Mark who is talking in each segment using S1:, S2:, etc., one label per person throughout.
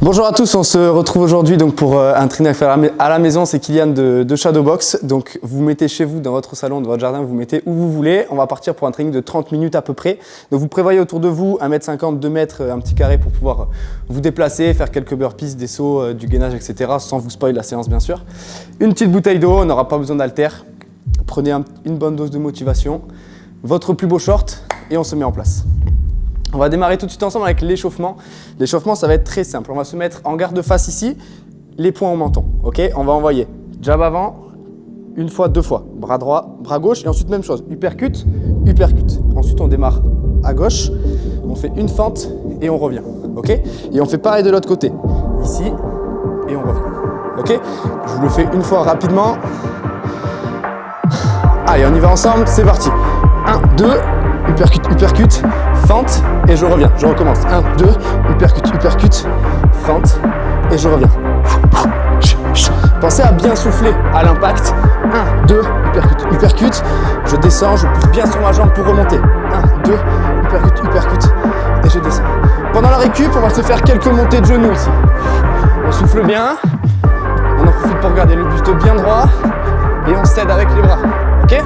S1: Bonjour à tous, on se retrouve aujourd'hui donc pour un training à faire à la maison. C'est Kylian de Shadowbox. Donc vous mettez chez vous, dans votre salon, dans votre jardin, vous mettez où vous voulez. On va partir pour un training de 30 minutes à peu près. Donc vous prévoyez autour de vous 1m50, 2 mètres, un petit carré pour pouvoir vous déplacer, faire quelques burpees, des sauts, du gainage, etc. sans vous spoiler la séance bien sûr. Une petite bouteille d'eau, on n'aura pas besoin d'haltères. Prenez une bonne dose de motivation, votre plus beau short et on se met en place. On va démarrer tout de suite ensemble avec l'échauffement. L'échauffement, ça va être très simple. On va se mettre en garde-face ici, les poings au menton. Ok, on va envoyer jab avant, une fois, deux fois. Bras droit, bras gauche, et ensuite même chose. Uppercut, uppercut. Ensuite, on démarre à gauche, on fait une fente et on revient. Ok, et on fait pareil de l'autre côté. Ici, et on revient. Ok, je vous le fais une fois rapidement. Allez, on y va ensemble, c'est parti. 1, 2, uppercut, uppercut, fente, et je reviens. Je recommence. 1, 2, uppercut, uppercut, fente, et je reviens. Pensez à bien souffler à l'impact. 1, 2, uppercut, uppercut. Je descends, je pousse bien sur ma jambe pour remonter. 1, 2, uppercut, uppercut, et je descends. Pendant la récup, on va se faire quelques montées de genoux ici. On souffle bien, on en profite pour garder le buste bien droit, et on s'aide avec les bras. Ok?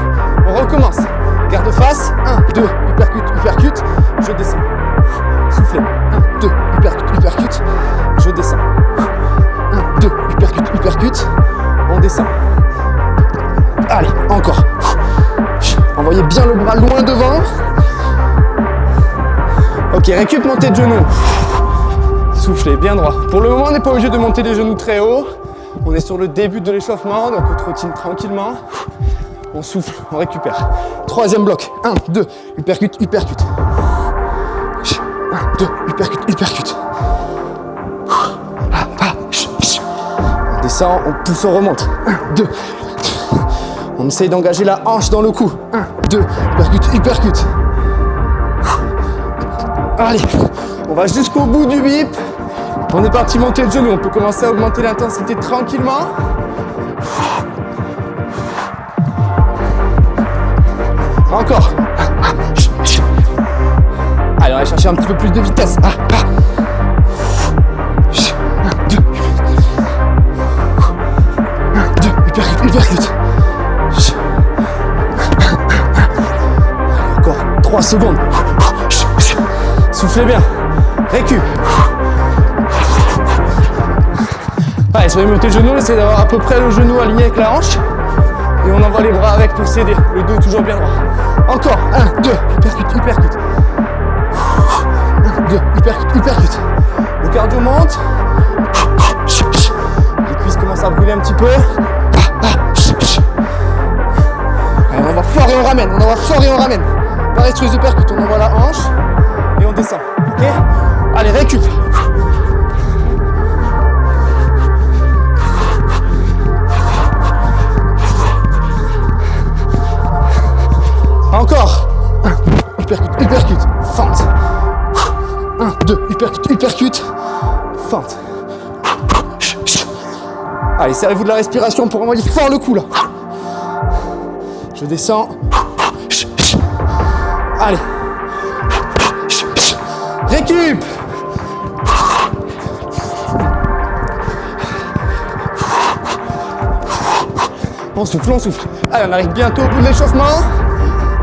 S1: On recommence. Garde face, 1, 2, uppercut, uppercut, je descends. Soufflez, 1, 2, uppercut, uppercut, je descends. 1, 2, uppercut, uppercut, on descend. Allez, encore. Envoyez bien le bras loin devant. Ok, récup, montée de genoux. Soufflez, bien droit. Pour le moment, on n'est pas obligé de monter les genoux très haut. On est sur le début de l'échauffement, donc on trottine tranquillement. On souffle, on récupère. Troisième bloc. 1, 2, uppercut, uppercut. 1, 2, uppercut, uppercut. On descend, on pousse, on remonte. 1, 2. On essaye d'engager la hanche dans le cou. 1, 2, uppercut, uppercut. Allez, on va jusqu'au bout du bip. On est parti monter le genou. On peut commencer à augmenter l'intensité tranquillement. Encore. Allez, on va chercher un petit peu plus de vitesse. 1, 2. 1, 2, uppercut, uppercut. Encore 3 secondes. Soufflez bien. Récup. Allez, sur les montées de genoux, essayez d'avoir à peu près le genou aligné avec la hanche. Et on envoie les bras avec pour s'aider. Le dos toujours bien droit. Encore. 1, 2, uppercut, uppercut. 1, 2, uppercut, uppercut. Le cardio monte. Les cuisses commencent à brûler un petit peu. Allez, on envoie fort et on ramène. On envoie fort et on ramène. Pareil sur les uppercuts. On envoie la hanche et on descend. Ok. Allez, récup. Encore. 1, uppercut, uppercut, fente. 1, 2, uppercut, uppercut, fente. Allez, servez-vous de la respiration pour envoyer fort le coup là. Je descends. Allez. Récup. On souffle, on souffle. Allez, on arrive bientôt au bout de l'échauffement.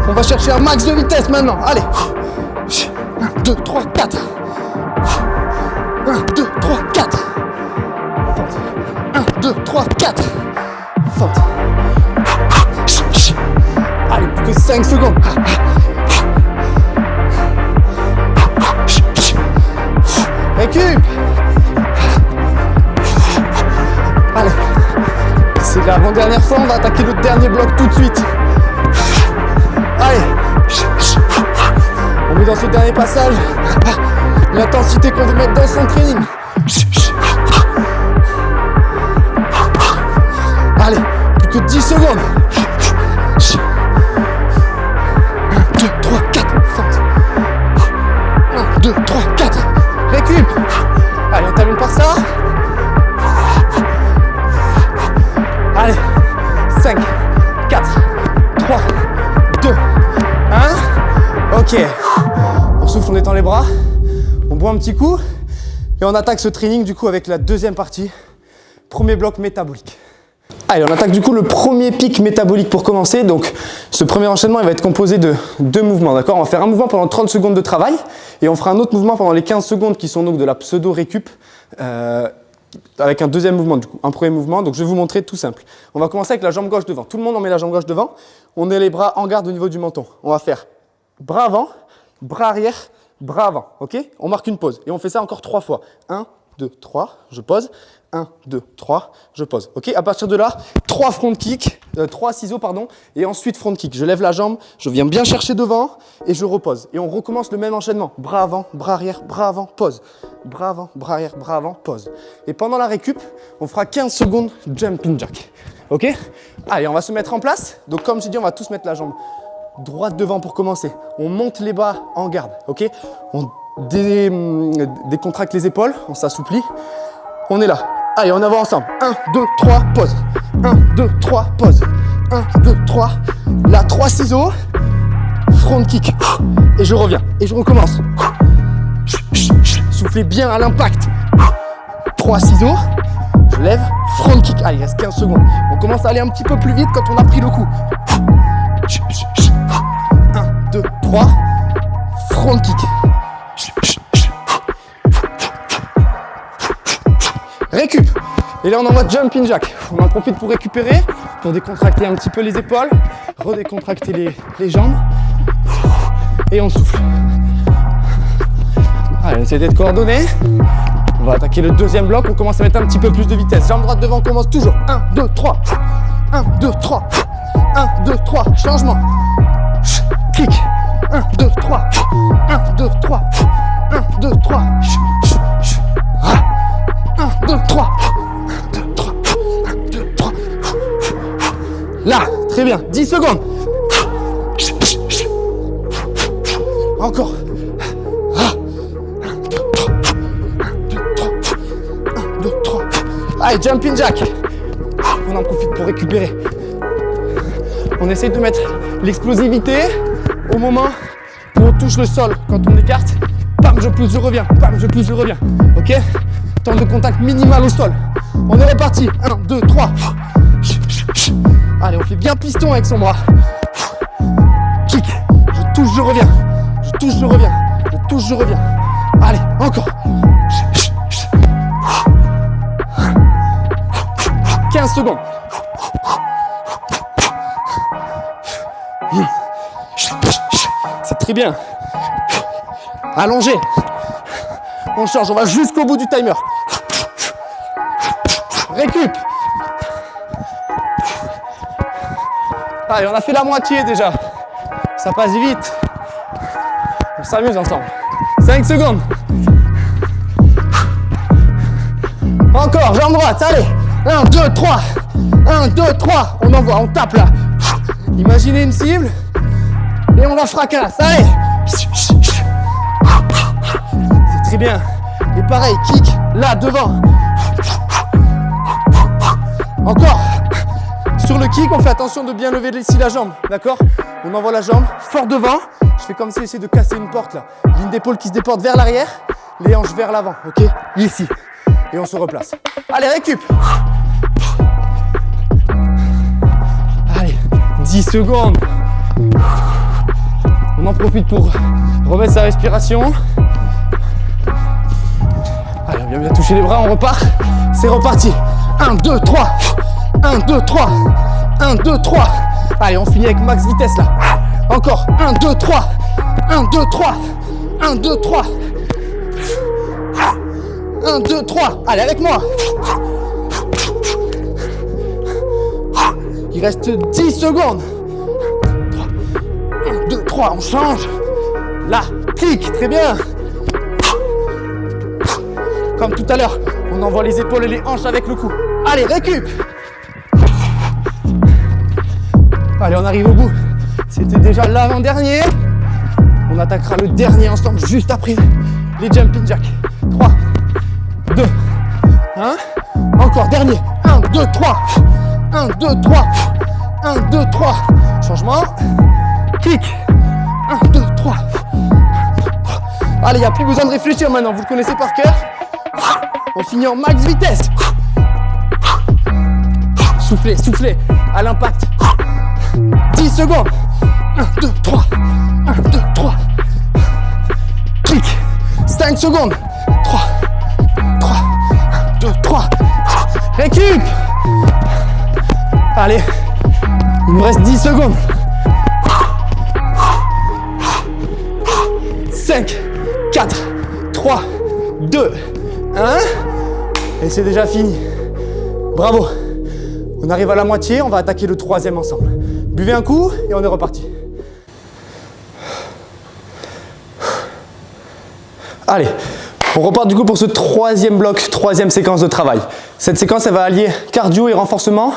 S1: On va chercher un max de vitesse maintenant. Allez. 1, 2, 3, 4. 1, 2, 3, 4. Fente. 1, 2, 3, 4. Fente. Allez, plus que 5 secondes. Récup. Allez. C'est l'avant-dernière fois. On va attaquer le dernier bloc tout de suite. Allez, on met dans ce dernier passage l'intensité qu'on veut mettre dans son training. Allez, plus que 10 secondes. 1, 2, 3, 4, fente. 1, 2, 3, 4, récup. Allez, on termine par ça. Allez, 5, 4, 3, 2, 1. Ok. On souffle, on étend les bras. On boit un petit coup. Et on attaque ce training du coup avec la deuxième partie, premier bloc métabolique. Allez, on attaque du coup le premier pic métabolique pour commencer. Donc ce premier enchaînement, il va être composé de 2 mouvements, d'accord? On va faire un mouvement pendant 30 secondes de travail et on fera un autre mouvement pendant les 15 secondes qui sont donc de la pseudo-récup avec un deuxième mouvement du coup, un premier mouvement. Donc je vais vous montrer tout simple. On va commencer avec la jambe gauche devant. Tout le monde en met la jambe gauche devant. On est les bras en garde au niveau du menton. On va faire bras avant, bras arrière, bras avant, ok? On marque une pause et on fait ça encore 3 fois. 1, 2, 3, je pose. 1, 2, 3, je pose. Ok, à partir de là, 3 front kick, 3 ciseaux, pardon, et ensuite front kick. Je lève la jambe, je viens bien chercher devant et je repose. Et on recommence le même enchaînement. Bras avant, bras arrière, bras avant, pause. Bras avant, bras arrière, bras avant, pause. Et pendant la récup, on fera 15 secondes jumping jack. Ok? Allez, on va se mettre en place. Donc comme j'ai dit, on va tous mettre la jambe droite devant pour commencer. On monte les bras en garde. Ok? On décontracte les épaules, on s'assouplit. On est là. Allez, on avance ensemble. 1, 2, 3, pause. 1, 2, 3, pause. 1, 2, 3. Là, 3 ciseaux. Front kick. Et je reviens. Et je recommence. Soufflez bien à l'impact. 3 ciseaux. Je lève. Front kick. Allez, il reste 15 secondes. On commence à aller un petit peu plus vite quand on a pris le coup. 1, 2, 3. Front kick. Récup. Et là on envoie jumping jack. On en profite pour récupérer, pour décontracter un petit peu les épaules, redécontracter les jambes. Et on souffle. Allez, on essaie d'être coordonné. On va attaquer le deuxième bloc. On commence à mettre un petit peu plus de vitesse. Jambe droite devant, on commence toujours. 1, 2, 3. 1, 2, 3. 1, 2, 3. Changement. Kick. 1, 2, 3. 1, 2, 3. 1, 2, 3. 1, 2, 3. 1, 2, 3. 1, 2, 3. Là, très bien. 10 secondes. Encore. 1, 2, 3. 1, 2, 3. 1, 2, 3. Allez, jumping jack. On en profite pour récupérer. On essaie de mettre l'explosivité au moment où on touche le sol. Quand on écarte, bam, je pousse, je reviens. Bam, je pousse, je reviens. Ok? Temps de contact minimal au sol. On est reparti. 1, 2, 3. Allez, on fait bien piston avec son bras. Kick. Je touche, je reviens. Je touche, je reviens. Je touche, je reviens. Allez, encore. 15 secondes. C'est très bien. Allongé. On change, on va jusqu'au bout du timer. Récup. Allez, on a fait la moitié déjà. Ça passe vite. On s'amuse ensemble. 5 secondes. Encore, jambe droite, allez. 1, 2, 3. 1, 2, 3. On envoie, on tape là. Imaginez une cible. Et on la fracasse, allez. Très bien. Et pareil, kick, là, devant. Encore. Sur le kick, on fait attention de bien lever ici la jambe, d'accord? On envoie la jambe fort devant. Je fais comme si j'essayais de casser une porte, là. Ligne d'épaule qui se déporte vers l'arrière, les hanches vers l'avant, ok? Ici. Et on se replace. Allez, récup. Allez, 10 secondes. On en profite pour remettre sa respiration. Allez, on vient bien toucher les bras, on repart. C'est reparti. 1, 2, 3. 1, 2, 3. 1, 2, 3. Allez, on finit avec max vitesse là. Encore. 1, 2, 3. 1, 2, 3. 1, 2, 3. 1, 2, 3. Allez, avec moi. Il reste 10 secondes. 1, 2, 3. On change. Là, clic. Très bien. Comme tout à l'heure, on envoie les épaules et les hanches avec le cou. Allez, récup. Allez, on arrive au bout. C'était déjà l'avant-dernier. On attaquera le dernier ensemble juste après les jumping jacks. 3, 2, 1. Encore, dernier. 1, 2, 3. 1, 2, 3. 1, 2, 3. Changement. Kick. 1, 2, 3. Allez, il n'y a plus besoin de réfléchir maintenant. Vous le connaissez par cœur. On finit en max vitesse. Soufflez, soufflez, à l'impact. 10 secondes. 1, 2, 3. 1, 2, 3. Clic. 5 secondes. 3. 1, 2, 3. Récup. Allez. Il me reste 10 secondes. 5, 4, 3, 2, 1. Et c'est déjà fini. Bravo. On arrive à la moitié, on va attaquer le troisième ensemble. Buvez un coup et on est reparti. Allez, on repart du coup pour ce troisième bloc, troisième séquence de travail. Cette séquence, elle va allier cardio et renforcement.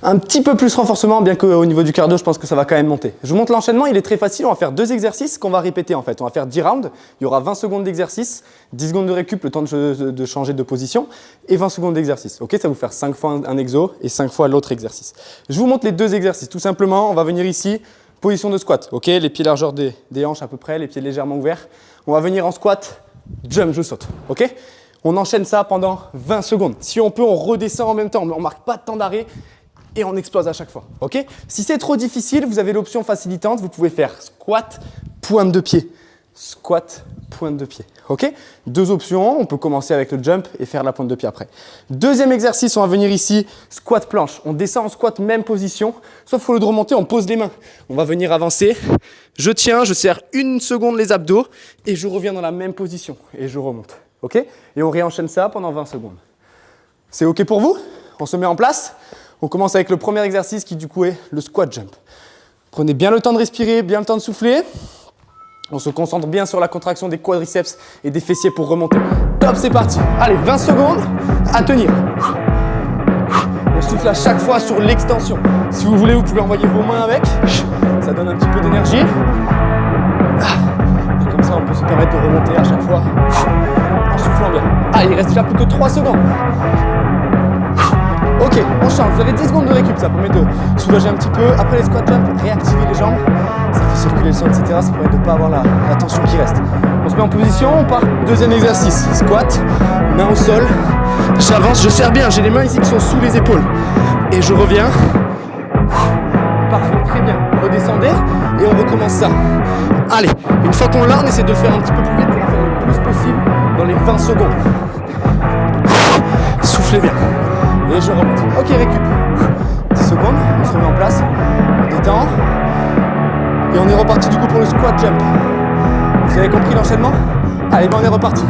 S1: Un petit peu plus renforcement, bien qu'au niveau du cardio, je pense que ça va quand même monter. Je vous montre l'enchaînement, il est très facile. On va faire 2 exercices qu'on va répéter en fait. On va faire 10 rounds. Il y aura 20 secondes d'exercice, 10 secondes de récup, le temps de changer de position, et 20 secondes d'exercice. Ok, ça va vous faire 5 fois un exo et 5 fois l'autre exercice. Je vous montre les 2 exercices. Tout simplement, on va venir ici, position de squat. Ok, les pieds largeur des hanches à peu près, les pieds légèrement ouverts. On va venir en squat, jump, je saute. Ok, on enchaîne ça pendant 20 secondes. Si on peut, on redescend en même temps. On ne marque pas de temps d'arrêt. Et on explose à chaque fois, ok? Si c'est trop difficile, vous avez l'option facilitante, vous pouvez faire squat, pointe de pied. Squat, pointe de pied, ok? 2 options, on peut commencer avec le jump et faire la pointe de pied après. Deuxième exercice, on va venir ici, squat planche. On descend en squat, même position, sauf qu'au lieu de remonter, on pose les mains. On va venir avancer, je tiens, je serre 1 seconde les abdos et je reviens dans la même position et je remonte, ok? Et on réenchaîne ça pendant 20 secondes. C'est ok pour vous? On se met en place? On commence avec le premier exercice qui du coup est le squat jump. Prenez bien le temps de respirer, bien le temps de souffler. On se concentre bien sur la contraction des quadriceps et des fessiers pour remonter. Top, c'est parti. Allez, 20 secondes à tenir. On souffle à chaque fois sur l'extension. Si vous voulez, vous pouvez envoyer vos mains avec. Ça donne un petit peu d'énergie. Et comme ça, on peut se permettre de remonter à chaque fois en soufflant bien. Allez, il reste déjà plus que 3 secondes. Ok, on change. Vous avez 10 secondes de récup, ça permet de soulager un petit peu. Après les squat jump, réactiver les jambes. Ça fait circuler le sang, etc. Ça permet de ne pas avoir la tension qui reste. On se met en position, on part. Deuxième exercice, squat, main au sol. J'avance, je serre bien. J'ai les mains ici qui sont sous les épaules. Et je reviens. Parfait, très bien. Redescendez et on recommence ça. Allez, une fois qu'on l'a, on essaie de le faire un petit peu plus vite pour en faire le plus possible dans les 20 secondes. Soufflez bien. Et je remonte. Ok, récup. 10 secondes, on se remet en place, on détend. Et on est reparti du coup pour le squat jump. Vous avez compris l'enchaînement? Allez, ben on est reparti.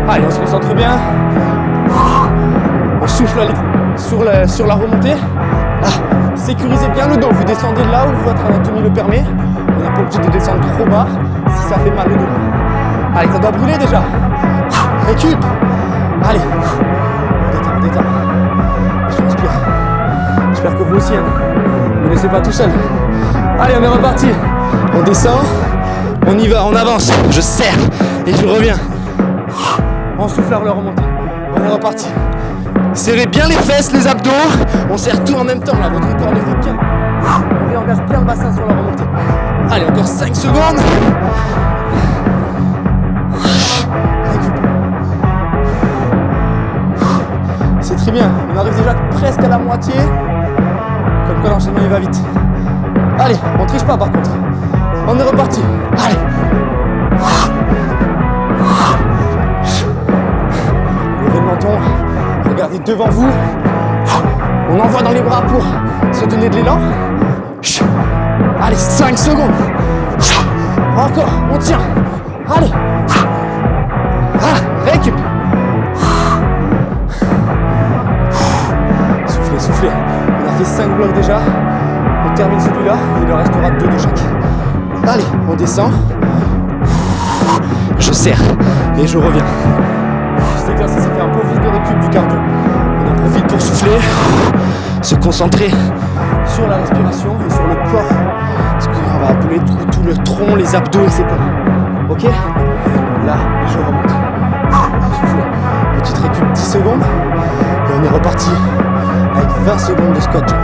S1: Allez, on se concentre bien. On souffle sur la remontée. Sécurisez bien le dos. Vous descendez là où votre anatomie le permet. On n'est pas obligé de descendre trop bas si ça fait mal au dos. Allez, ça doit brûler déjà. Récup. Allez. On détend. Je respire. J'espère que vous aussi. Ne me laissez pas tout seul. Allez, on est reparti. On descend. On y va, on avance. Je serre et je reviens. On souffle à la remontée. On est reparti. Serrez bien les fesses, les abdos. On serre tout en même temps là. Votre corps ne fait qu'un. On réengage bien le bassin sur la remontée. Allez, encore 5 secondes. C'est très bien, on arrive déjà presque à la moitié. Comme quoi l'enchaînement il va vite. Allez, on triche pas par contre. On est reparti. Allez. Levez le menton. Regardez devant vous. On envoie dans les bras pour se donner de l'élan. Allez, 5 secondes. Encore, on tient. Allez. Récup. Soufflez. On a fait 5 blocs déjà. On termine celui-là. Il en restera 2 de chaque. Allez, on descend. Je serre et je reviens. Cet exercice, ça fait un peu vite de récup du cardio. On en profite pour souffler, se concentrer sur la respiration et sur le corps. Ce qu'on va appeler tout le tronc, les abdos, etc. Ok? Là, je remonte. Soufflez. Petite récup 10 secondes. Et on est reparti avec 20 secondes de squat jump.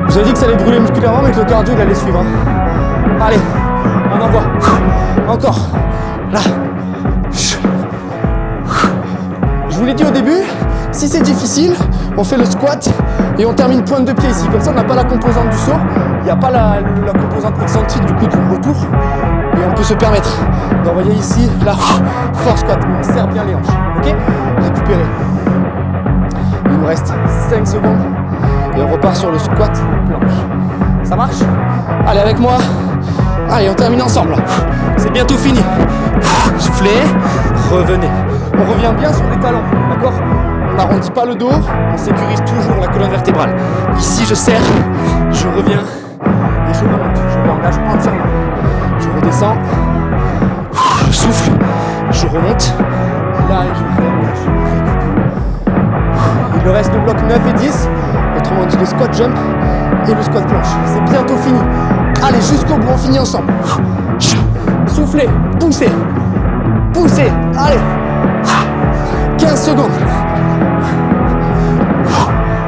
S1: Je vous ai dit que ça allait brûler musculairement, mais que le cardio il allait suivre. Allez, On envoie. Encore. Là. Je vous l'ai dit au début, si c'est difficile, on fait le squat et on termine pointe de pied ici. Comme ça, on n'a pas la composante du saut, il n'y a pas la composante excentrique du coup du retour. Et on peut se permettre d'envoyer ici, là, force squat. On serre bien les hanches. Ok? Récupérez. Il nous reste 5 secondes et on repart sur le squat planche. Ça marche? Allez avec moi. Allez, on termine ensemble. C'est bientôt fini. Soufflez, revenez. On revient bien sur les talons, d'accord? On n'arrondit pas le dos, on sécurise toujours la colonne vertébrale. Ici, je serre, je reviens et je remonte. Je réengage entièrement. Je redescends, je souffle, je remonte. Là, et je réengage. Il me reste le bloc 9 et 10, autrement dit le squat jump et le squat planche. C'est bientôt fini. Allez, jusqu'au bout, on finit ensemble. Soufflez, poussez, poussez, allez. 15 secondes.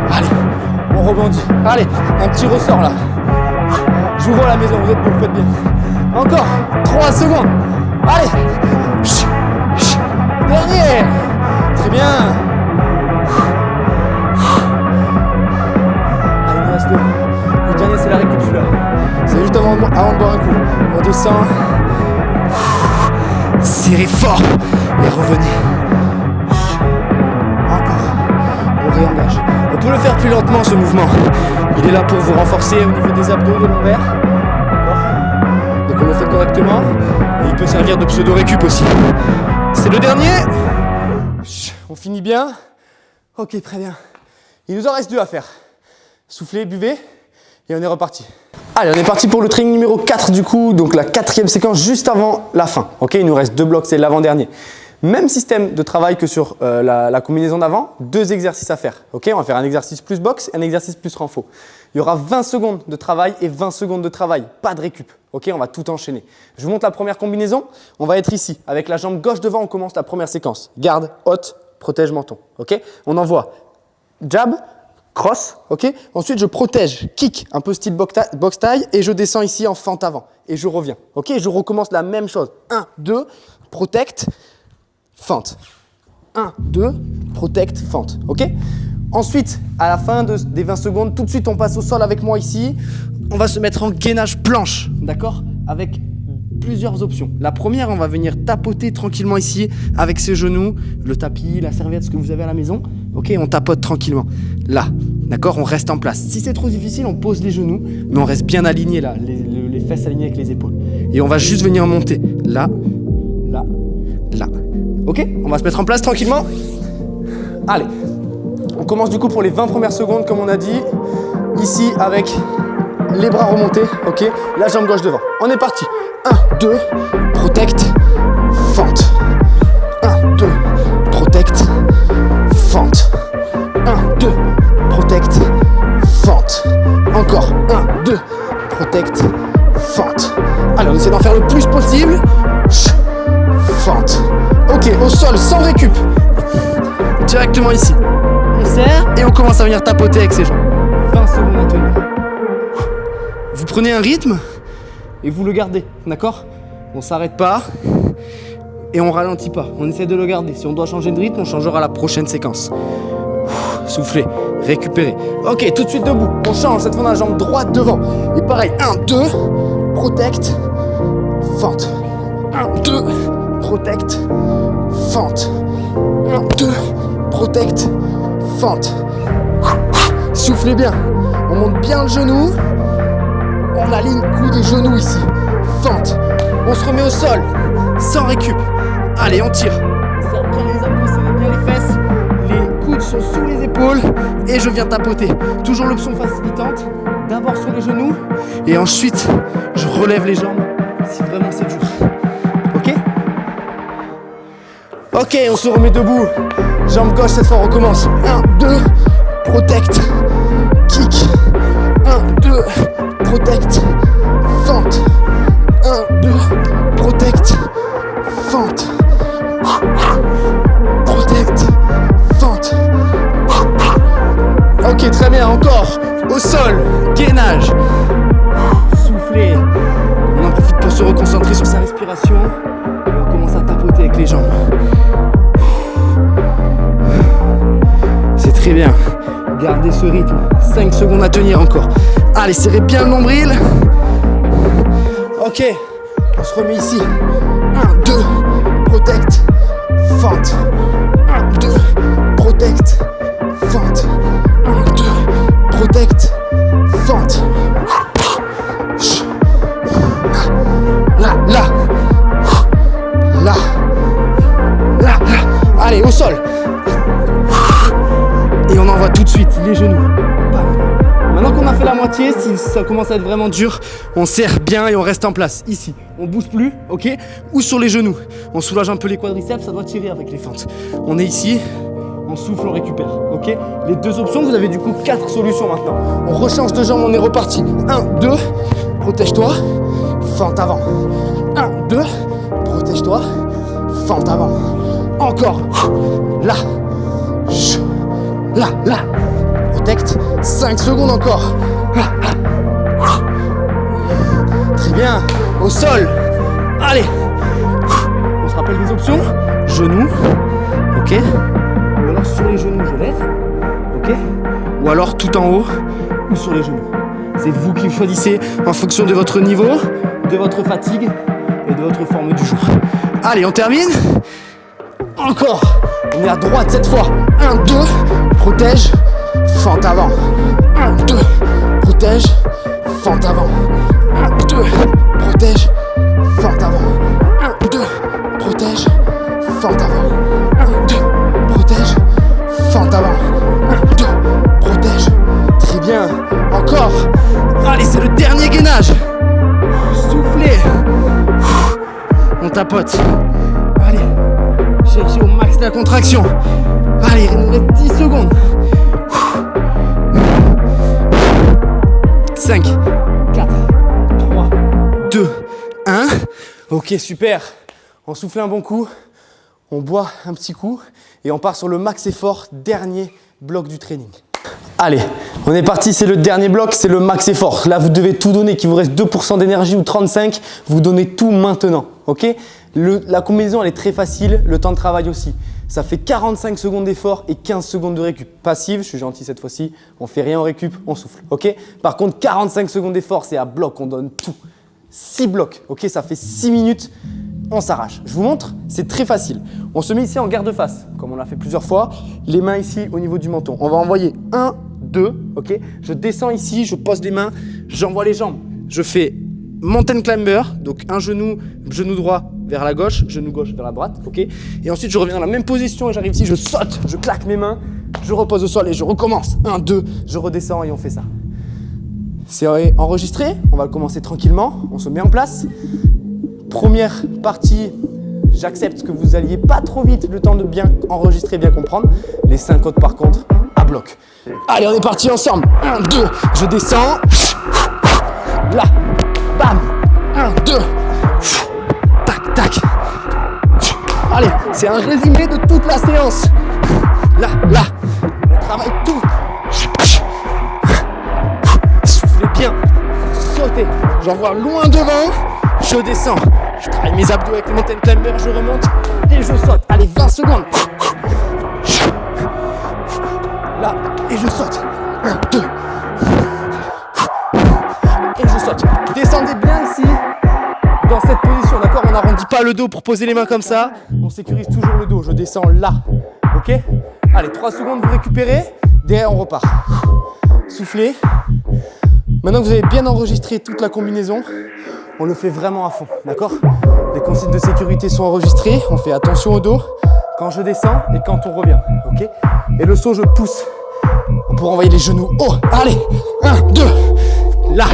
S1: Allez, on rebondit. Allez, un petit ressort là. J'ouvre la maison, vous êtes bon, vous faites bien. Encore 3 secondes. Allez. Dernier. Très bien. Allez, il nous reste deux. Le dernier, c'est la récup celui-là. C'est juste avant de boire un coup. On descend. Serrez fort et revenez. Réengage. On peut le faire plus lentement ce mouvement. Il est là pour vous renforcer au niveau des abdos, des lombaires. D'accord? Donc on le fait correctement. Et il peut servir de pseudo récup aussi. C'est le dernier. On finit bien. Ok, très bien. Il nous en reste 2 à faire. Soufflez, buvez et on est reparti. Allez, on est parti pour le training numéro 4 du coup. Donc la 4e séquence juste avant la fin. Ok, il nous reste 2 blocs, c'est l'avant-dernier. Même système de travail que sur la combinaison d'avant, 2 exercices à faire. Okay, on va faire un exercice plus boxe et un exercice plus renfo. Il y aura 20 secondes de travail et 20 secondes de travail, pas de récup. Okay, on va tout enchaîner. Je vous montre la première combinaison. On va être ici. Avec la jambe gauche devant, on commence la première séquence. Garde, haute, protège menton. Okay, on envoie jab, cross. Okay, ensuite, je protège, kick, un peu style box taille et je descends ici en fente avant. Et je reviens. Okay, je recommence la même chose. 1, 2, protect. Fente. 1, 2, protect, fente. Ok? Ensuite, à la fin des 20 secondes, tout de suite, on passe au sol avec moi ici. On va se mettre en gainage planche. D'accord? Avec plusieurs options. La première, on va venir tapoter tranquillement ici avec ses genoux, le tapis, la serviette, ce que vous avez à la maison. Ok? On tapote tranquillement. Là. D'accord? On reste en place. Si c'est trop difficile, on pose les genoux, mais on reste bien aligné là, les fesses alignées avec les épaules. Et on va juste venir monter. Là, là, là. Ok, on va se mettre en place tranquillement. Allez, on commence du coup pour les 20 premières secondes comme on a dit. Ici avec les bras remontés, ok. La jambe gauche devant. On est parti. 1, 2, protect, fente. 1, 2, protect, fente. 1, 2, protect, fente. Encore. 1, 2, protect, fente. Allez, on essaie d'en faire le plus possible. Fente. Ok, au sol, sans récup. Directement ici. On serre et on commence à venir tapoter avec ses jambes. 20 secondes à tenir. Vous prenez un rythme et vous le gardez, d'accord? On s'arrête pas et on ralentit pas. On essaie de le garder. Si on doit changer de rythme, on changera la prochaine séquence. Soufflez, récupérez. Ok, tout de suite debout. On change, cette fois on a la jambe droite devant. Et pareil, 1, 2, protect, fente. 1, 2, protect, fente. 1, 2, protect, fente. Soufflez bien. On monte bien le genou. On aligne coude et genou ici. Fente. On se remet au sol. Sans récup. Allez, on tire. On serre bien les abdos, serre bien les fesses. Les coudes sont sous les épaules. Et je viens tapoter. Toujours l'option facilitante. D'abord sur les genoux. Et ensuite, je relève les jambes. Si vraiment c'est dur. Ok? Ok, on se remet debout. Jambe gauche, cette fois on recommence. 1, 2, protect, kick. 1, 2, protect, fente. 1, 2, protect, fente. Protect, fente. Ok, très bien, encore. Au sol, gainage. Soufflez. On en profite pour se se reconcentrer sur sa respiration. Et on commence à tapoter avec les jambes. C'est très bien. Gardez ce rythme. 5 secondes à tenir encore. Allez, serrez bien le nombril. Ok, on se remet ici. 1, 2, protect, fente. 1, 2, protect, fente. 1, 2, protect, fente. Là, là, là, là, là. Allez, au sol. Et on envoie tout de suite les genoux. Maintenant qu'on a fait la moitié, si ça commence à être vraiment dur, on serre bien et on reste en place. Ici, on bouge plus, ok? Ou sur les genoux. On soulage un peu les quadriceps, ça doit tirer avec les fentes. On est ici, on souffle, on récupère, ok? Les deux options, vous avez du coup 4 solutions maintenant. On rechange de jambes, on est reparti. 1, 2, protège-toi, fente avant. 1, 2, protège-toi, fente avant. Encore, là, là, là. Protect, 5 secondes encore. Très bien, au sol. Allez. On se rappelle des options. Genoux, ok. Ou alors sur les genoux, je lève, ok. Ou alors tout en haut ou sur les genoux. C'est vous qui choisissez en fonction de votre niveau, de votre fatigue et de votre forme du jour. Allez, on termine. Encore. On est à droite cette fois. 1, 2, protège. Fente avant. 1, 2, protège, fente avant. 1, 2, protège, fente avant. 1, 2, protège, fente avant. 1, 2, protège, fente avant. 1, 2, protège. Très bien. Encore. Allez, c'est le dernier gainage. Soufflez. On tapote. Allez. Cherchez au max la contraction. Allez, il nous reste 10 secondes. 5, 4, 3, 2, 1. Ok, super. On souffle un bon coup, on boit un petit coup et on part sur le max effort, dernier bloc du training. Allez, on est parti, c'est le dernier bloc, c'est le max effort. Là, vous devez tout donner, qu'il vous reste 2% d'énergie ou 35%, vous donnez tout maintenant, ok? La combinaison, elle est très facile, le temps de travail aussi. Ça fait 45 secondes d'effort et 15 secondes de récup. Passive, je suis gentil cette fois-ci, on fait rien en récup, on souffle, ok? Par contre, 45 secondes d'effort, c'est à bloc, on donne tout. 6 blocs, ok? Ça fait 6 minutes, on s'arrache. Je vous montre, c'est très facile. On se met ici en garde-face, comme on l'a fait plusieurs fois. Les mains ici au niveau du menton. On va envoyer 1, 2, ok? Je descends ici, je pose les mains, j'envoie les jambes. Je fais mountain climber, donc un genou droit vers la gauche, genou gauche vers la droite, ok? Et ensuite, je reviens dans la même position et j'arrive ici, je saute, je claque mes mains, je repose au sol et je recommence. 1, 2, je redescends et on fait ça. C'est enregistré, on va le commencer tranquillement, on se met en place. Première partie, j'accepte que vous alliez pas trop vite, le temps de bien enregistrer, bien comprendre. Les 5 autres par contre, à bloc. Allez, on est parti ensemble. 1, 2, je descends. Là, bam. 1, 2. Tac, tac. Allez, c'est un résumé de toute la séance. Là, là. On travaille tout. Soufflez bien. Sautez. J'envoie loin devant. Je descends. Je travaille mes abdos avec le mountain climber. Je remonte et je saute. Allez, 20 secondes. Là, et je saute. 1, 2. Et je saute. Descendez bien ici. Dans cette position, d'accord? On n'arrondit pas le dos pour poser les mains comme ça. On sécurise toujours le dos. Je descends là. Ok? Allez, 3 secondes, vous récupérez. Derrière, on repart. Soufflez. Maintenant que vous avez bien enregistré toute la combinaison, on le fait vraiment à fond. D'accord? Les consignes de sécurité sont enregistrées. On fait attention au dos quand je descends et quand on revient. Ok? Et le saut, je pousse. On peut envoyer les genoux haut. Allez, 1, 2. Là.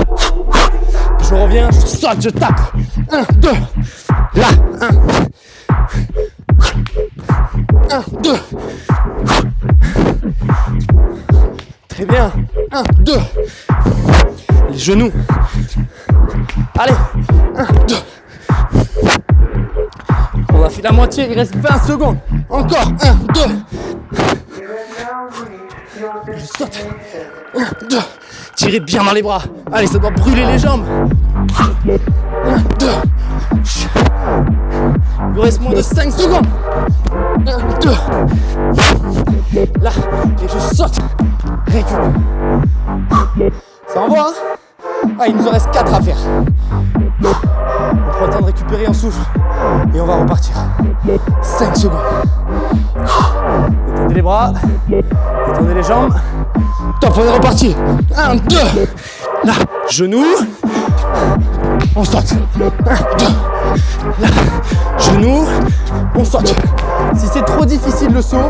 S1: Je reviens, je saute, je tape. 1, 2. Là. 1, 2. Très bien. 1, 2. Les genoux. Allez. 1, 2. On a fait la moitié, il reste 20 secondes. Encore. 1, 2. Je saute. 1, 2. Tirez bien dans les bras. Allez, ça doit brûler les jambes. 1, 2. Il vous reste moins de 5 secondes. 1, 2. Là, et je saute. Récupère. Ça envoie, hein? Ah, il nous en reste 4 à faire. On prend le temps de récupérer, on souffle. Et on va repartir. 5 secondes. Détendez les bras. Détendez les jambes. Top, on est reparti. 1, 2. Là, genoux. On saute. 1, 2. Là, genoux. On saute. Si c'est trop difficile le saut,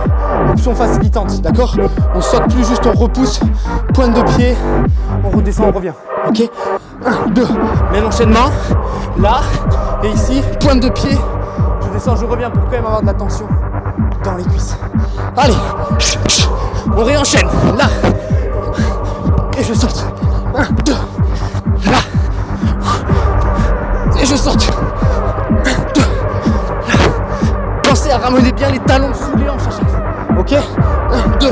S1: option facilitante, d'accord? On saute plus, juste on repousse. Pointe de pied. On redescend, on revient. Ok? 1, 2. Même enchaînement. Là et ici. Pointe de pied. Je descends, je reviens pour quand même avoir de la tension dans les cuisses. Allez. On réenchaîne. Là. Et je saute. 1, 2. Là. Et je saute. 1, 2. Là. Pensez à ramener bien les talons sous les hanches à chaque fois. Ok? 1, 2.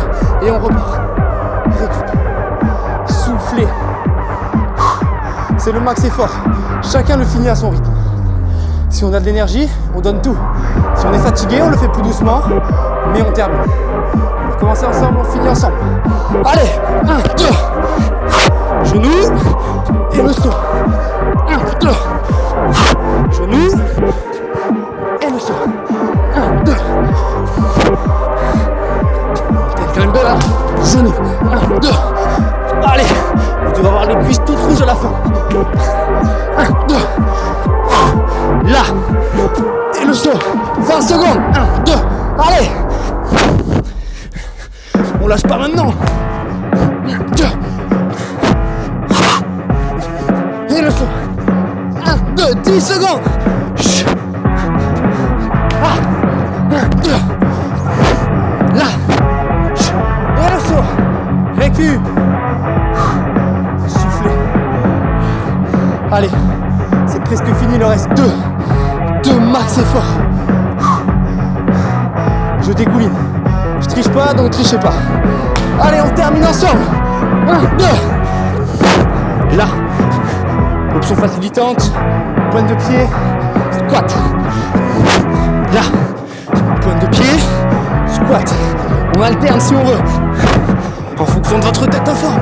S1: Et on repart. Récupère. Soufflez. C'est le max effort. Chacun le finit à son rythme. Si on a de l'énergie, on donne tout. Si on est fatigué, on le fait plus doucement, mais on termine. On va commencer ensemble, on finit ensemble. Allez, 1, 2. Genoux et le saut. 1, 2. Genoux et le saut. 1, 2. Tête quand même belle, hein. Genoux. 1, 2. Allez, vous devez avoir les cuisses toutes rouges à la fin. 1, 2. Là. Et le saut. 20 secondes. 1, 2. Allez. On lâche pas maintenant. 1, 2. Et le saut. 1, 2, 10 secondes. 1, 2. Là. Et le saut. Récup. Soufflez. Allez. C'est presque fini, il en reste 2. 2 max effort. Je dégouline. Je triche pas, donc trichez pas. Allez, on termine ensemble. 1, 2. Là. Option facilitante. Pointe de pied. Squat. Là. Pointe de pied. Squat. On alterne si on veut. En fonction de votre tête en forme.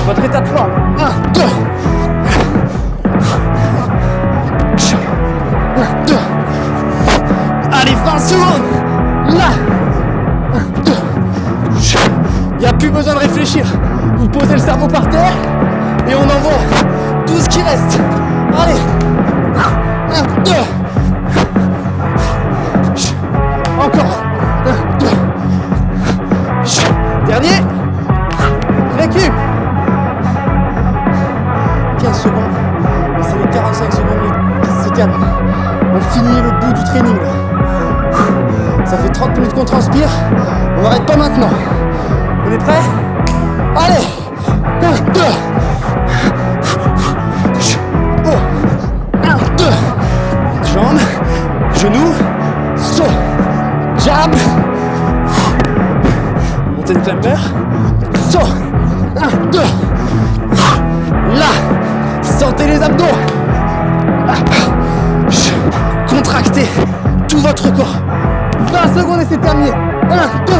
S1: Votre état de forme. 1, 2. 1, 2. Allez, 20 secondes. Là. 1, 2. Il n'y a plus besoin de réfléchir. Vous posez le cerveau par terre et on envoie tout ce qui reste. Allez. 1, 2. Encore. 1, 2. Dernier. Récup. 15 secondes. Et c'est les 45 secondes qui se terminent. On finit le bout du training là. Ça fait 30 minutes qu'on transpire. On n'arrête pas maintenant. On est prêts? Allez. 1, 2. Oh. 1, 2. Jambes. Genoux. Saut. Jab. Montée de climber. Saut. 1, 2. Là. Sentez les abdos. Contractez tout votre corps. 20 secondes et c'est terminé. 1, 2.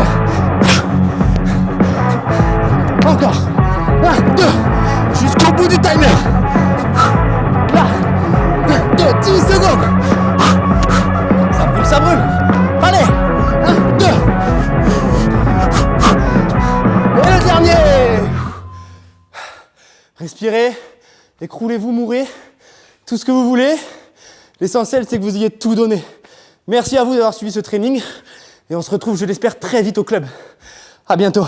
S1: Encore. 1, 2. Jusqu'au bout du timer. Là. 1, 2. 10 secondes. Ça brûle, ça brûle. Allez. 1, 2. Et le dernier. Respirez. Écroulez-vous, mourrez. Tout ce que vous voulez. L'essentiel, c'est que vous ayez tout donné. Merci à vous d'avoir suivi ce training. Et on se retrouve, je l'espère, très vite au club. À bientôt.